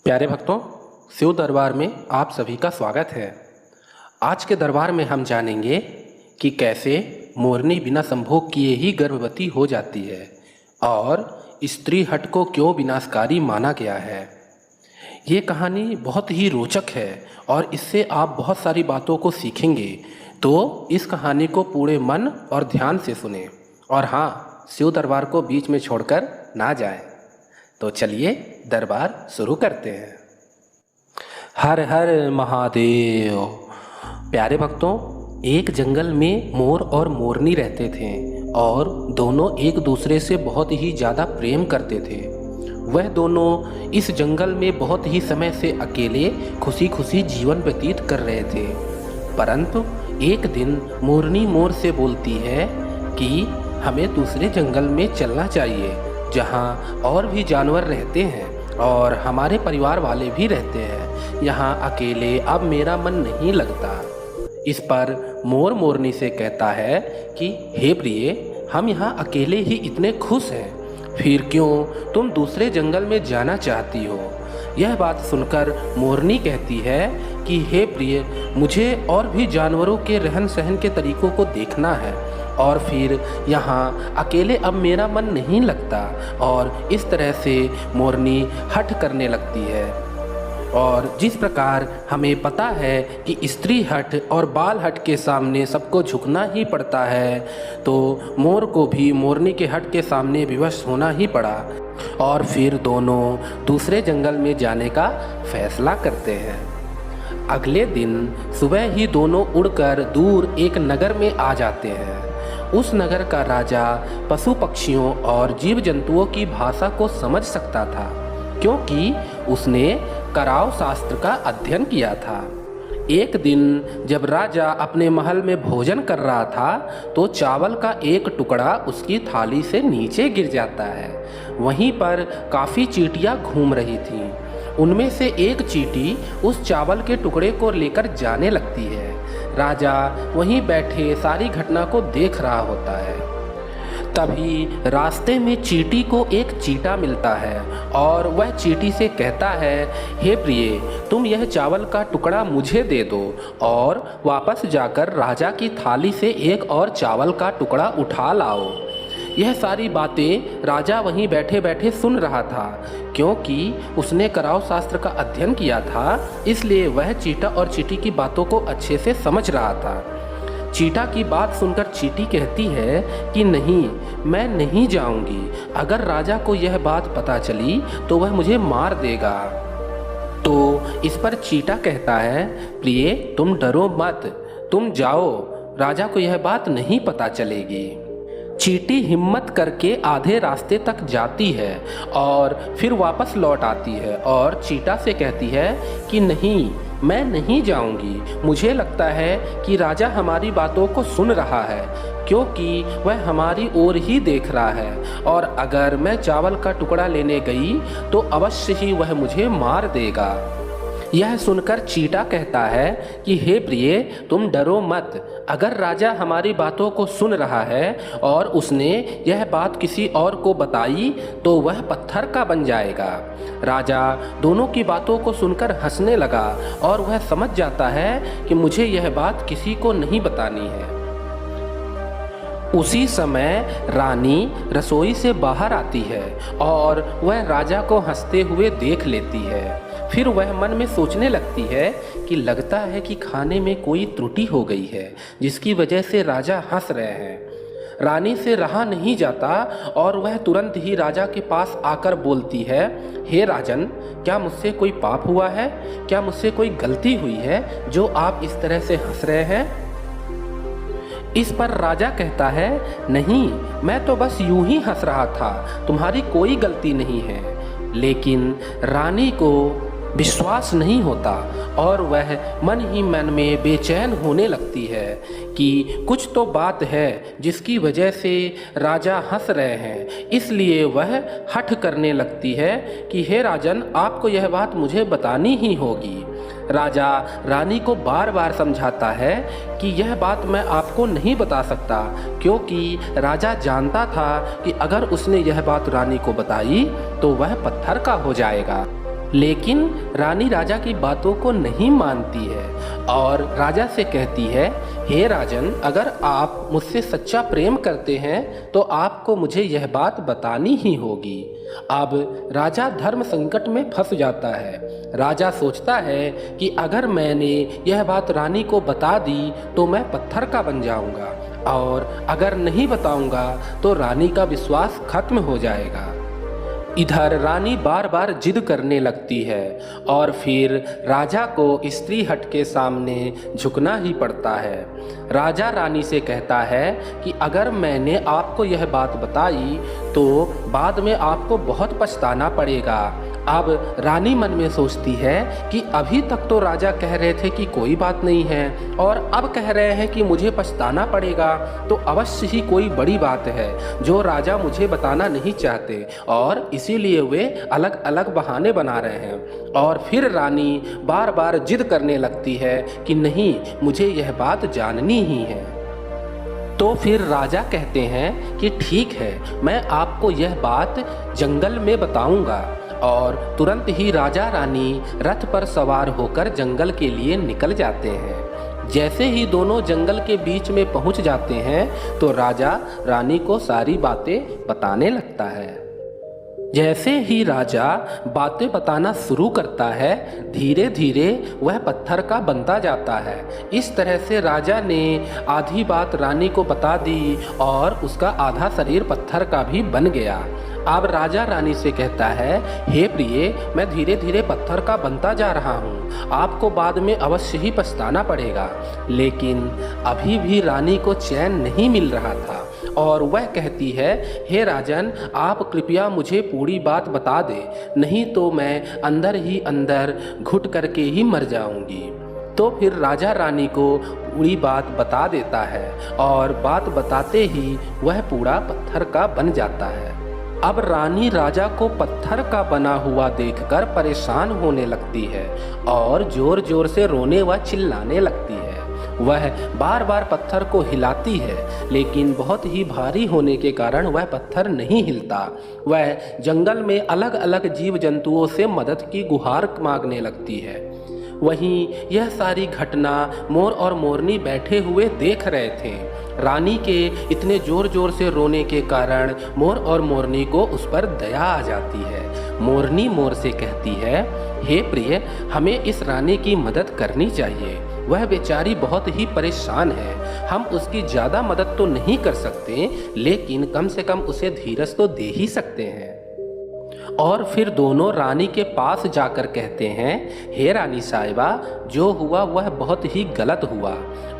प्यारे भक्तों, शिव दरबार में आप सभी का स्वागत है। आज के दरबार में हम जानेंगे कि कैसे मोरनी बिना संभोग किए ही गर्भवती हो जाती है और स्त्री हट को क्यों विनाशकारी माना गया है। ये कहानी बहुत ही रोचक है और इससे आप बहुत सारी बातों को सीखेंगे, तो इस कहानी को पूरे मन और ध्यान से सुने और हाँ, शिव दरबार को बीच में छोड़कर ना जाएं। तो चलिए दरबार शुरू करते हैं। हर हर महादेव। प्यारे भक्तों, एक जंगल में मोर और मोरनी रहते थे और दोनों एक दूसरे से बहुत ही ज़्यादा प्रेम करते थे। वह दोनों इस जंगल में बहुत ही समय से अकेले खुशी खुशी जीवन व्यतीत कर रहे थे। परंतु एक दिन मोरनी मोर से बोलती है कि हमें दूसरे जंगल में चलना चाहिए जहाँ और भी जानवर रहते हैं और हमारे परिवार वाले भी रहते हैं। यहाँ अकेले अब मेरा मन नहीं लगता। इस पर मोर मोरनी से कहता है कि हे प्रिय, हम यहाँ अकेले ही इतने खुश हैं, फिर क्यों तुम दूसरे जंगल में जाना चाहती हो। यह बात सुनकर मोरनी कहती है कि हे प्रिय, मुझे और भी जानवरों के रहन सहन के तरीकों को देखना है और फिर यहाँ अकेले अब मेरा मन नहीं लगता। और इस तरह से मोरनी हठ करने लगती है। और जिस प्रकार हमें पता है कि स्त्री हठ और बाल हठ के सामने सबको झुकना ही पड़ता है, तो मोर को भी मोरनी के हठ के सामने विवश होना ही पड़ा और फिर दोनों दूसरे जंगल में जाने का फैसला करते हैं। अगले दिन सुबह ही दोनों उड़कर दूर एक नगर में आ जाते हैं। उस नगर का राजा पशु पक्षियों और जीव जंतुओं की भाषा को समझ सकता था, क्योंकि उसने कराव शास्त्र का अध्ययन किया था। एक दिन जब राजा अपने महल में भोजन कर रहा था, तो चावल का एक टुकड़ा उसकी थाली से नीचे गिर जाता है। वहीं पर काफ़ी चींटियां घूम रही थीं। उनमें से एक चींटी उस चावल के टुकड़े को लेकर जाने लगती है। राजा वहीं बैठे सारी घटना को देख रहा होता है। तभी रास्ते में चींटी को एक चींटा मिलता है और वह चींटी से कहता है, हे प्रिय, तुम यह चावल का टुकड़ा मुझे दे दो और वापस जाकर राजा की थाली से एक और चावल का टुकड़ा उठा लाओ। यह सारी बातें राजा वहीं बैठे बैठे सुन रहा था, क्योंकि उसने कराव शास्त्र का अध्ययन किया था, इसलिए वह चींटा और चींटी की बातों को अच्छे से समझ रहा था। चींटा की बात सुनकर चींटी कहती है कि नहीं, मैं नहीं जाऊंगी। अगर राजा को यह बात पता चली तो वह मुझे मार देगा। तो इस पर चींटा कहता है, प्रिय, तुम डरो मत, तुम जाओ, राजा को यह बात नहीं पता चलेगी। चींटी हिम्मत करके आधे रास्ते तक जाती है और फिर वापस लौट आती है और चींटा से कहती है कि नहीं, मैं नहीं जाऊंगी। मुझे लगता है कि राजा हमारी बातों को सुन रहा है, क्योंकि वह हमारी ओर ही देख रहा है और अगर मैं चावल का टुकड़ा लेने गई तो अवश्य ही वह मुझे मार देगा। यह सुनकर चींटा कहता है कि हे प्रिय, तुम डरो मत। अगर राजा हमारी बातों को सुन रहा है और उसने यह बात किसी और को बताई तो वह पत्थर का बन जाएगा। राजा दोनों की बातों को सुनकर हंसने लगा और वह समझ जाता है कि मुझे यह बात किसी को नहीं बतानी है। उसी समय रानी रसोई से बाहर आती है और वह राजा को हंसते हुए देख लेती है। फिर वह मन में सोचने लगती है कि लगता है कि खाने में कोई त्रुटि हो गई है, जिसकी वजह से राजा हंस रहे हैं। रानी से रहा नहीं जाता और वह तुरंत ही राजा के पास आकर बोलती है, हे राजन, क्या मुझसे कोई पाप हुआ है? क्या मुझसे कोई गलती हुई है जो आप इस तरह से हंस रहे हैं? इस पर राजा कहता है, नहीं, मैं तो बस यूं ही हंस रहा था, तुम्हारी कोई गलती नहीं है। लेकिन रानी को विश्वास नहीं होता और वह मन ही मन में बेचैन होने लगती है कि कुछ तो बात है जिसकी वजह से राजा हंस रहे हैं। इसलिए वह हठ करने लगती है कि हे राजन, आपको यह बात मुझे बतानी ही होगी। राजा रानी को बार बार समझाता है कि यह बात मैं आपको नहीं बता सकता, क्योंकि राजा जानता था कि अगर उसने यह बात रानी को बताई तो वह पत्थर का हो जाएगा। लेकिन रानी राजा की बातों को नहीं मानती है और राजा से कहती है, हे राजन, अगर आप मुझसे सच्चा प्रेम करते हैं तो आपको मुझे यह बात बतानी ही होगी। अब राजा धर्म संकट में फंस जाता है। राजा सोचता है कि अगर मैंने यह बात रानी को बता दी तो मैं पत्थर का बन जाऊंगा और अगर नहीं बताऊंगा तो रानी का विश्वास खत्म हो जाएगा। इधर रानी बार बार जिद करने लगती है और फिर राजा को स्त्री हट के सामने झुकना ही पड़ता है। राजा रानी से कहता है कि अगर मैंने आपको यह बात बताई तो बाद में आपको बहुत पछताना पड़ेगा। अब रानी मन में सोचती है कि अभी तक तो राजा कह रहे थे कि कोई बात नहीं है और अब कह रहे हैं कि मुझे पछताना पड़ेगा, तो अवश्य ही कोई बड़ी बात है जो राजा मुझे बताना नहीं चाहते और इसीलिए वे अलग अलग बहाने बना रहे हैं। और फिर रानी बार बार जिद करने लगती है कि नहीं, मुझे यह बात जाननी ही है। तो फिर राजा कहते हैं कि ठीक है, मैं आपको यह बात जंगल में बताऊंगा। और तुरंत ही राजा रानी रथ पर सवार होकर जंगल के लिए निकल जाते हैं। जैसे ही दोनों जंगल के बीच में पहुंच जाते हैं तो राजा रानी को सारी बातें बताने लगता है। जैसे ही राजा बातें बताना शुरू करता है, धीरे धीरे वह पत्थर का बनता जाता है। इस तरह से राजा ने आधी बात रानी को बता दी और उसका आधा शरीर पत्थर का भी बन गया। अब राजा रानी से कहता है, हे प्रिय, मैं धीरे धीरे पत्थर का बनता जा रहा हूँ, आपको बाद में अवश्य ही पछताना पड़ेगा। लेकिन अभी भी रानी को चैन नहीं मिल रहा था और वह कहती है, हे राजन, आप कृपया मुझे पूरी बात बता दे, नहीं तो मैं अंदर ही अंदर घुट करके ही मर जाऊंगी। तो फिर राजा रानी को पूरी बात बता देता है और बात बताते ही वह पूरा पत्थर का बन जाता है। अब रानी राजा को पत्थर का बना हुआ देखकर परेशान होने लगती है और जोर जोर से रोने व चिल्लाने लगती है। वह बार बार पत्थर को हिलाती है, लेकिन बहुत ही भारी होने के कारण वह पत्थर नहीं हिलता। वह जंगल में अलग अलग जीव जंतुओं से मदद की गुहार मांगने लगती है। वहीं यह सारी घटना मोर और मोरनी बैठे हुए देख रहे थे। रानी के इतने जोर जोर से रोने के कारण मोर और मोरनी को उस पर दया आ जाती है। मोरनी मोर से कहती है, हे प्रिय, हमें इस रानी की मदद करनी चाहिए। वह बेचारी बहुत ही परेशान है। हम उसकी ज़्यादा मदद तो नहीं कर सकते, लेकिन कम से कम उसे धीरज तो दे ही सकते हैं। और फिर दोनों रानी के पास जाकर कहते हैं, हे रानी साहिबा, जो हुआ वह बहुत ही गलत हुआ।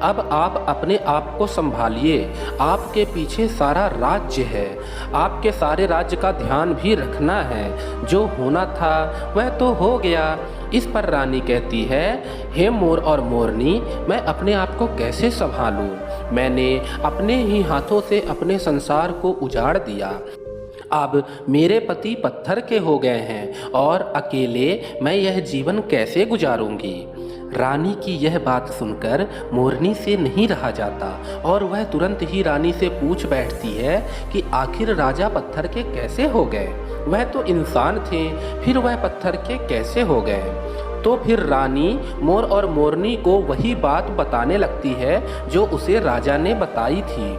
अब आप अपने आप को संभालिए। आपके पीछे सारा राज्य है, आपके सारे राज्य का ध्यान भी रखना है। जो होना था वह तो हो गया। इस पर रानी कहती है, हे मोर और मोरनी, मैं अपने आप को कैसे संभालूं? मैंने अपने ही हाथों से अपने संसार को उजाड़ दिया। अब मेरे पति पत्थर के हो गए हैं और अकेले मैं यह जीवन कैसे गुजारूंगी? रानी की यह बात सुनकर मोरनी से नहीं रहा जाता और वह तुरंत ही रानी से पूछ बैठती है कि आखिर राजा पत्थर के कैसे हो गए? वह तो इंसान थे, फिर वह पत्थर के कैसे हो गए? तो फिर रानी मोर और मोरनी को वही बात बताने लगती है जो उसे राजा ने बताई थी।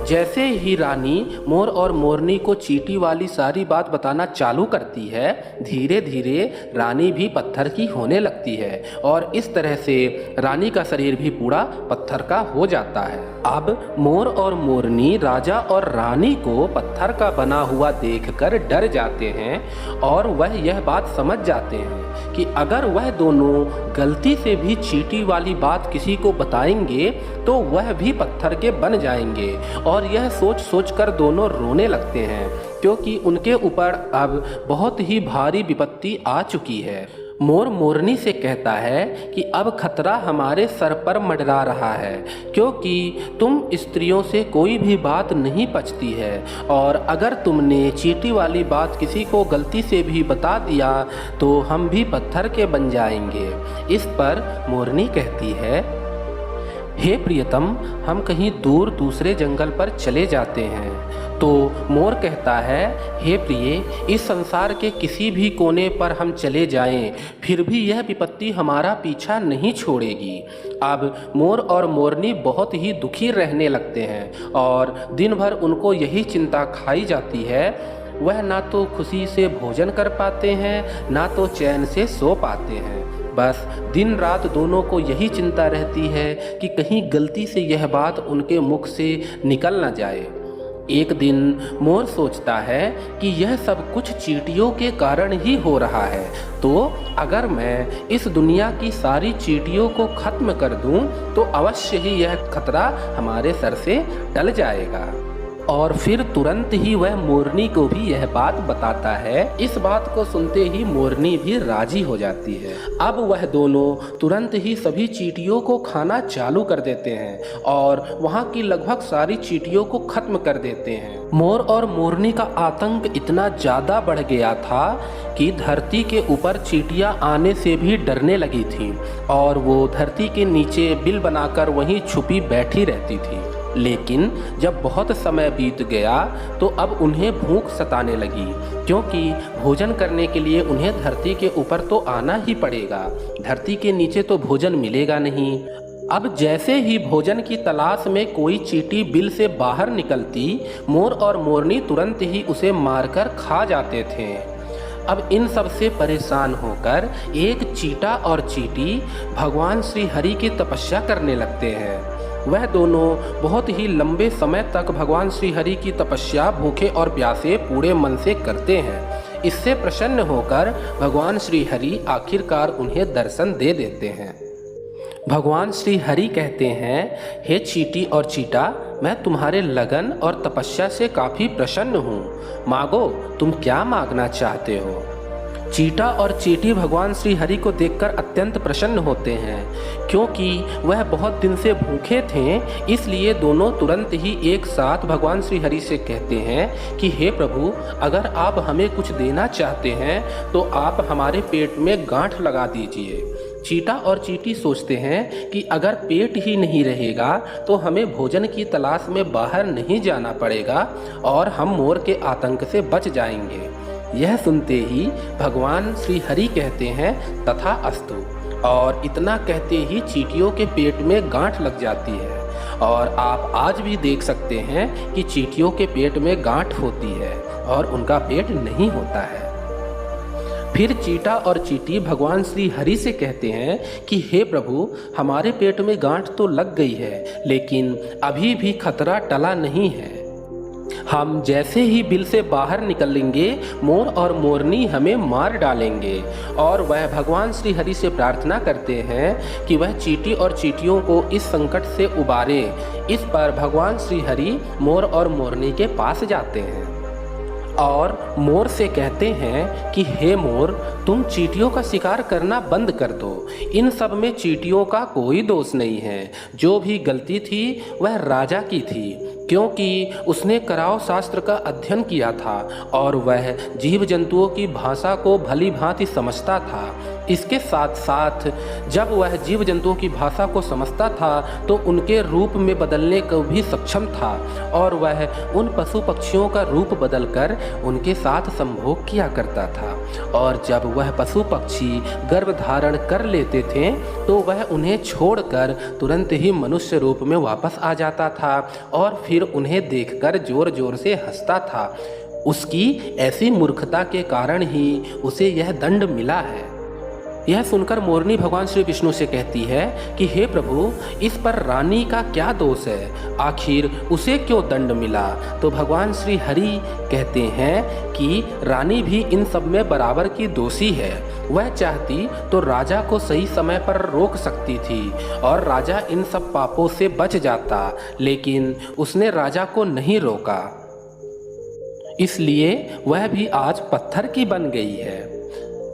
जैसे ही रानी मोर और मोरनी को चींटी वाली सारी बात बताना चालू करती है, धीरे धीरे रानी भी पत्थर की होने लगती है और इस तरह से रानी का शरीर भी पूरा पत्थर का हो जाता है। अब मोर और मोरनी राजा और रानी को पत्थर का बना हुआ देखकर डर जाते हैं और वह यह बात समझ जाते हैं कि अगर वह दोनों गलती से भी चींटी वाली बात किसी को बताएंगे तो वह भी पत्थर के बन जाएंगे। और यह सोच सोचकर दोनों रोने लगते हैं, क्योंकि उनके ऊपर अब बहुत ही भारी विपत्ति आ चुकी है। मोर मोरनी से कहता है कि अब खतरा हमारे सर पर मंडरा रहा है, क्योंकि तुम स्त्रियों से कोई भी बात नहीं पचती है और अगर तुमने चींटी वाली बात किसी को गलती से भी बता दिया तो हम भी पत्थर के बन जाएंगे। इस पर मोरनी कहती है, हे प्रियतम, हम कहीं दूर दूसरे जंगल पर चले जाते हैं। तो मोर कहता है, हे प्रिय, इस संसार के किसी भी कोने पर हम चले जाएं, फिर भी यह विपत्ति हमारा पीछा नहीं छोड़ेगी। अब मोर और मोरनी बहुत ही दुखी रहने लगते हैं और दिन भर उनको यही चिंता खाई जाती है। वह ना तो खुशी से भोजन कर पाते हैं, ना तो चैन से सो पाते हैं। बस दिन रात दोनों को यही चिंता रहती है कि कहीं गलती से यह बात उनके मुख से निकल न जाए। एक दिन मोर सोचता है कि यह सब कुछ चींटियों के कारण ही हो रहा है, तो अगर मैं इस दुनिया की सारी चींटियों को खत्म कर दूं, तो अवश्य ही यह खतरा हमारे सर से टल जाएगा। और फिर तुरंत ही वह मोरनी को भी यह बात बताता है। इस बात को सुनते ही मोरनी भी राजी हो जाती है। अब वह दोनों तुरंत ही सभी चींटियों को खाना चालू कर देते हैं और वहाँ की लगभग सारी चींटियों को खत्म कर देते हैं। मोर और मोरनी का आतंक इतना ज़्यादा बढ़ गया था कि धरती के ऊपर चींटियाँ आने से भी डरने लगी थीं और वो धरती के नीचे बिल बनाकर वहीं छुपी बैठी रहती थी। लेकिन जब बहुत समय बीत गया तो अब उन्हें भूख सताने लगी, क्योंकि भोजन करने के लिए उन्हें धरती के ऊपर तो आना ही पड़ेगा। धरती के नीचे तो भोजन मिलेगा नहीं। अब जैसे ही भोजन की तलाश में कोई चींटी बिल से बाहर निकलती, मोर और मोरनी तुरंत ही उसे मारकर खा जाते थे। अब इन सब से परेशान होकर एक चींटा और चींटी भगवान श्री हरि की तपस्या करने लगते हैं। वह दोनों बहुत ही लंबे समय तक भगवान श्री हरि की तपस्या भूखे और प्यासे पूरे मन से करते हैं। इससे प्रसन्न होकर भगवान श्री हरि आखिरकार उन्हें दर्शन दे देते हैं। भगवान श्री हरि कहते हैं, हे चींटी और चींटा, मैं तुम्हारे लगन और तपस्या से काफ़ी प्रसन्न हूँ। मांगो, तुम क्या मांगना चाहते हो। चींटा और चींटी भगवान श्री हरि को देखकर अत्यंत प्रसन्न होते हैं, क्योंकि वह बहुत दिन से भूखे थे। इसलिए दोनों तुरंत ही एक साथ भगवान श्री हरि से कहते हैं कि हे प्रभु, अगर आप हमें कुछ देना चाहते हैं तो आप हमारे पेट में गांठ लगा दीजिए। चींटा और चींटी सोचते हैं कि अगर पेट ही नहीं रहेगा तो हमें भोजन की तलाश में बाहर नहीं जाना पड़ेगा और हम मोर के आतंक से बच जाएंगे। यह सुनते ही भगवान श्री हरि कहते हैं, तथा अस्तु। और इतना कहते ही चींटियों के पेट में गांठ लग जाती है। और आप आज भी देख सकते हैं कि चींटियों के पेट में गांठ होती है और उनका पेट नहीं होता है। फिर चींटा और चींटी भगवान श्री हरि से कहते हैं कि हे प्रभु, हमारे पेट में गांठ तो लग गई है, लेकिन अभी भी खतरा टला नहीं है। हम जैसे ही बिल से बाहर निकलेंगे, मोर और मोरनी हमें मार डालेंगे। और वह भगवान श्री हरि से प्रार्थना करते हैं कि वह चींटी और चींटियों को इस संकट से उबारे। इस पर भगवान श्री हरि मोर और मोरनी के पास जाते हैं और मोर से कहते हैं कि हे मोर, तुम चींटियों का शिकार करना बंद कर दो। इन सब में चींटियों का कोई दोष नहीं है। जो भी गलती थी वह राजा की थी, क्योंकि उसने कराव शास्त्र का अध्ययन किया था और वह जीव जंतुओं की भाषा को भली भांति समझता था। इसके साथ साथ जब वह जीव जंतुओं की भाषा को समझता था तो उनके रूप में बदलने को भी सक्षम था और वह उन पशु पक्षियों का रूप बदलकर उनके साथ संभोग किया करता था। और जब वह पशु पक्षी गर्भ धारण कर लेते थे तो वह उन्हें छोड़कर तुरंत ही मनुष्य रूप में वापस आ जाता था और फिर उन्हें देखकर जोर जोर से हंसता था। उसकी ऐसी मूर्खता के कारण ही उसे यह दंड मिला है। यह सुनकर मोरनी भगवान श्री विष्णु से कहती है कि हे प्रभु, इस पर रानी का क्या दोष है, आखिर उसे क्यों दंड मिला। तो भगवान श्री हरि कहते हैं कि रानी भी इन सब में बराबर की दोषी है। वह चाहती तो राजा को सही समय पर रोक सकती थी और राजा इन सब पापों से बच जाता, लेकिन उसने राजा को नहीं रोका, इसलिए वह भी आज पत्थर की बन गई है।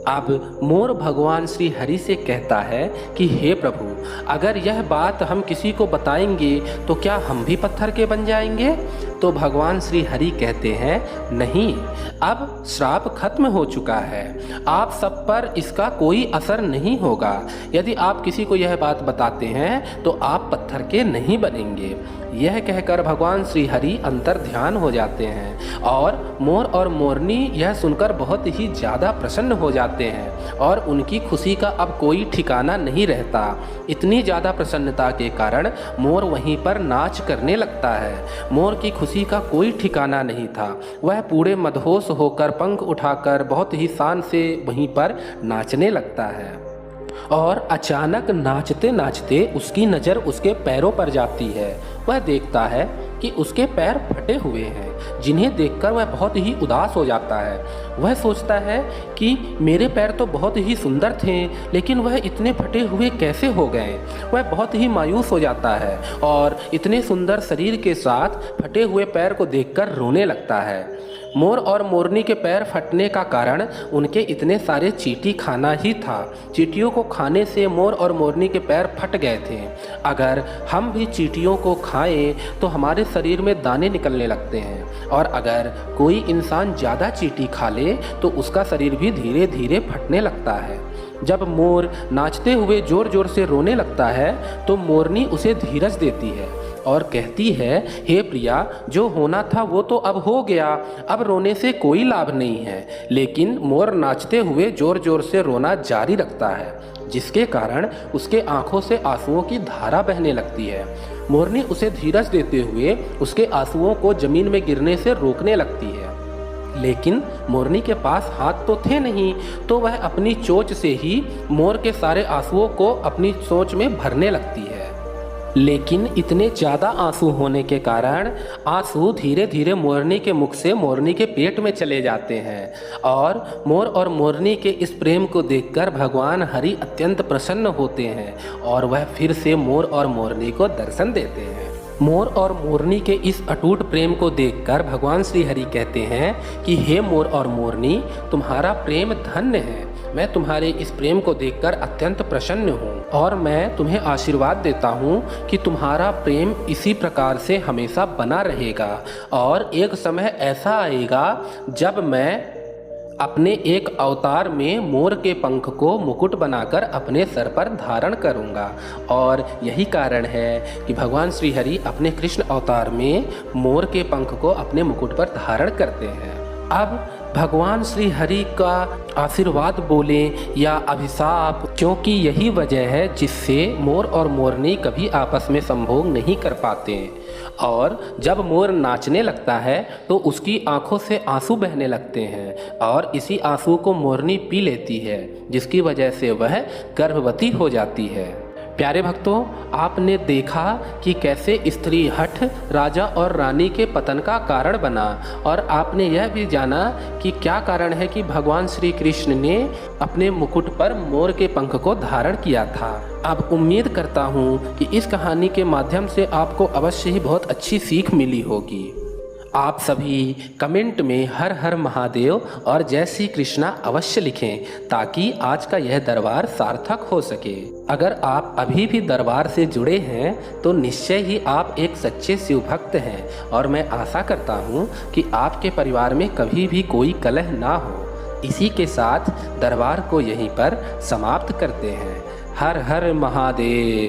अब मोर भगवान श्री हरि से कहता है कि हे प्रभु, अगर यह बात हम किसी को बताएंगे तो क्या हम भी पत्थर के बन जाएंगे? तो भगवान श्री हरि कहते हैं, नहीं, अब श्राप खत्म हो चुका है, आप सब पर इसका कोई असर नहीं होगा। यदि आप किसी को यह बात बताते हैं तो आप पत्थर के नहीं बनेंगे। यह कहकर भगवान श्री हरि अंतर ध्यान हो जाते हैं और मोर और मोरनी यह सुनकर बहुत ही ज़्यादा प्रसन्न हो जाते हैं और उनकी खुशी का अब कोई ठिकाना नहीं रहता। इतनी ज़्यादा प्रसन्नता के कारण मोर वहीं पर नाच करने लगता है। मोर की खुशी का कोई ठिकाना नहीं था। वह पूरे मदहोश होकर पंख उठाकर बहुत ही शान से वहीं पर नाचने लगता है और अचानक नाचते नाचते उसकी नज़र उसके पैरों पर जाती है। वह देखता है कि उसके पैर फटे हुए हैं, जिन्हें देखकर वह बहुत ही उदास हो जाता है। वह सोचता है कि मेरे पैर तो बहुत ही सुंदर थे, लेकिन वह इतने फटे हुए कैसे हो गए। वह बहुत ही मायूस हो जाता है और इतने सुंदर शरीर के साथ फटे हुए पैर को देखकर रोने लगता है। मोर और मोरनी के पैर फटने का कारण उनके इतने सारे चींटी खाना ही था। चींटियों को खाने से मोर और मोरनी के पैर फट गए थे। अगर हम भी चींटियों को खाएं तो हमारे शरीर में दाने निकलने लगते हैं और अगर कोई इंसान ज़्यादा चींटी खा ले तो उसका शरीर भी धीरे धीरे फटने लगता है। जब मोर नाचते हुए ज़ोर ज़ोर से रोने लगता है तो मोरनी उसे धीरज देती है और कहती है, हे प्रिया, जो होना था वो तो अब हो गया, अब रोने से कोई लाभ नहीं है। लेकिन मोर नाचते हुए ज़ोर ज़ोर से रोना जारी रखता है, जिसके कारण उसके आंखों से आंसुओं की धारा बहने लगती है। मोरनी उसे धीरज देते हुए उसके आंसुओं को ज़मीन में गिरने से रोकने लगती है। लेकिन मोरनी के पास हाथ तो थे नहीं, तो वह अपनी चोंच से ही मोर के सारे आंसुओं को अपनी चोंच में भरने लगती है। लेकिन इतने ज़्यादा आंसू होने के कारण आंसू धीरे धीरे मोरनी के मुख से मोरनी के पेट में चले जाते हैं और मोर और मोरनी के इस प्रेम को देखकर भगवान हरि अत्यंत प्रसन्न होते हैं और वह फिर से मोर और मोरनी को दर्शन देते हैं। मोर और मोरनी के इस अटूट प्रेम को देखकर भगवान श्री हरि कहते हैं कि हे मोर और मोरनी, तुम्हारा प्रेम धन्य है। मैं तुम्हारे इस प्रेम को देखकर अत्यंत प्रसन्न हूँ और मैं तुम्हें आशीर्वाद देता हूँ कि तुम्हारा प्रेम इसी प्रकार से हमेशा बना रहेगा और एक समय ऐसा आएगा जब मैं अपने एक अवतार में मोर के पंख को मुकुट बनाकर अपने सर पर धारण करूंगा। और यही कारण है कि भगवान श्री हरि अपने कृष्ण अवतार में मोर के पंख को अपने मुकुट पर धारण करते हैं। अब भगवान श्री हरि का आशीर्वाद बोले या अभिशाप, क्योंकि यही वजह है जिससे मोर और मोरनी कभी आपस में संभोग नहीं कर पाते। और जब मोर नाचने लगता है तो उसकी आंखों से आंसू बहने लगते हैं और इसी आंसू को मोरनी पी लेती है, जिसकी वजह से वह गर्भवती हो जाती है। प्यारे भक्तों, आपने देखा कि कैसे स्त्री हठ राजा और रानी के पतन का कारण बना और आपने यह भी जाना कि क्या कारण है कि भगवान श्री कृष्ण ने अपने मुकुट पर मोर के पंख को धारण किया था। अब उम्मीद करता हूँ कि इस कहानी के माध्यम से आपको अवश्य ही बहुत अच्छी सीख मिली होगी। आप सभी कमेंट में हर हर महादेव और जय श्री कृष्णा अवश्य लिखें ताकि आज का यह दरबार सार्थक हो सके। अगर आप अभी भी दरबार से जुड़े हैं तो निश्चय ही आप एक सच्चे शिव भक्त हैं और मैं आशा करता हूं कि आपके परिवार में कभी भी कोई कलह ना हो। इसी के साथ दरबार को यहीं पर समाप्त करते हैं। हर हर महादेव।